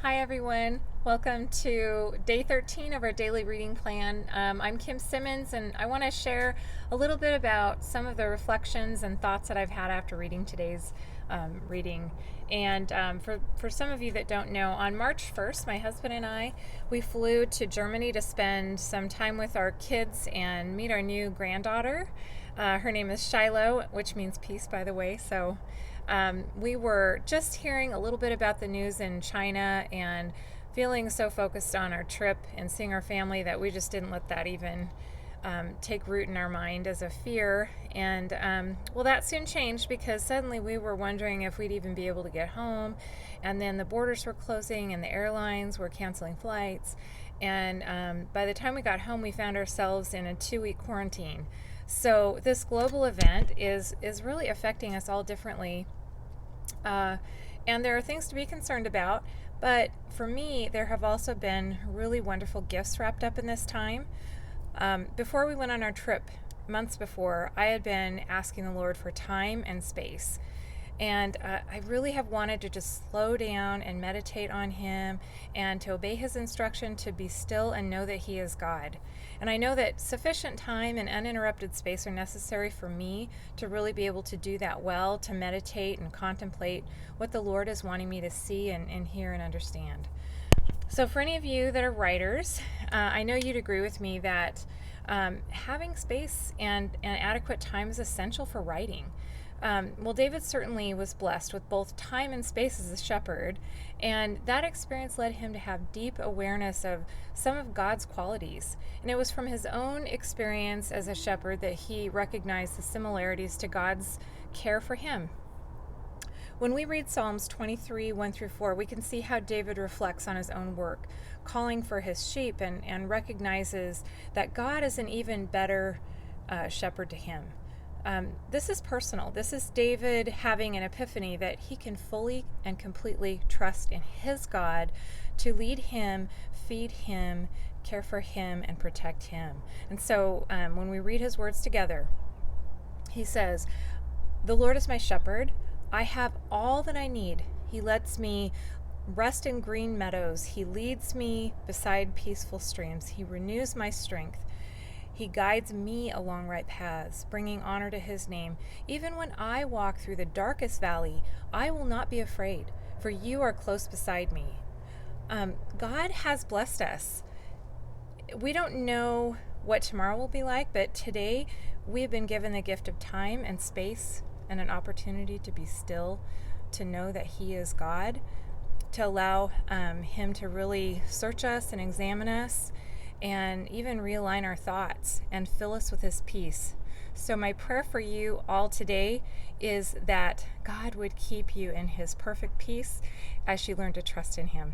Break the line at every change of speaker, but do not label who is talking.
Hi, everyone. Welcome to day 13 of our daily reading plan. I'm Kim Simmons, and I want to share a little bit about some of the reflections and thoughts that I've had after reading today's reading. And for some of you that don't know, on March 1st, my husband and I, we flew to Germany to spend some time with our kids and meet our new granddaughter. Her name is Shiloh, which means peace, by the way. So we were just hearing a little bit about the news in China and feeling so focused on our trip and seeing our family that we just didn't let that even take root in our mind as a fear. And well, that soon changed because suddenly we were wondering if we'd even be able to get home. And then the borders were closing and the airlines were canceling flights. And by the time we got home, we found ourselves in a 2-week quarantine. So this global event is really affecting us all differently. And there are things to be concerned about, but for me, there have also been really wonderful gifts wrapped up in this time. Before we went on our trip, months before, I had been asking the Lord for time and space. And I really have wanted to just slow down and meditate on Him and to obey His instruction to be still and know that He is God. And I know that sufficient time and uninterrupted space are necessary for me to really be able to do that well, to meditate and contemplate what the Lord is wanting me to see and hear and understand. So for any of you that are writers, I know you'd agree with me that having space and adequate time is essential for writing. Well, David certainly was blessed with both time and space as a shepherd, and that experience led him to have deep awareness of some of God's qualities. And it was from his own experience as a shepherd that he recognized the similarities to God's care for him. When we read Psalms 23, 1 through 4, we can see how David reflects on his own work, calling for his sheep and recognizes that God is an even better shepherd to him. This is personal. This is David having an epiphany that he can fully and completely trust in his God to lead him, feed him, care for him, and protect him. And so when we read his words together, he says, "The Lord is my shepherd. I have all that I need. He lets me rest in green meadows. He leads me beside peaceful streams. He renews my strength. He guides me along right paths, bringing honor to His name. Even when I walk through the darkest valley, I will not be afraid, for you are close beside me." God has blessed us. We don't know what tomorrow will be like, but today we have been given the gift of time and space and an opportunity to be still, to know that He is God, to allow Him to really search us and examine us, and even realign our thoughts and fill us with His peace. So my prayer for you all today is that God would keep you in His perfect peace as you learn to trust in Him.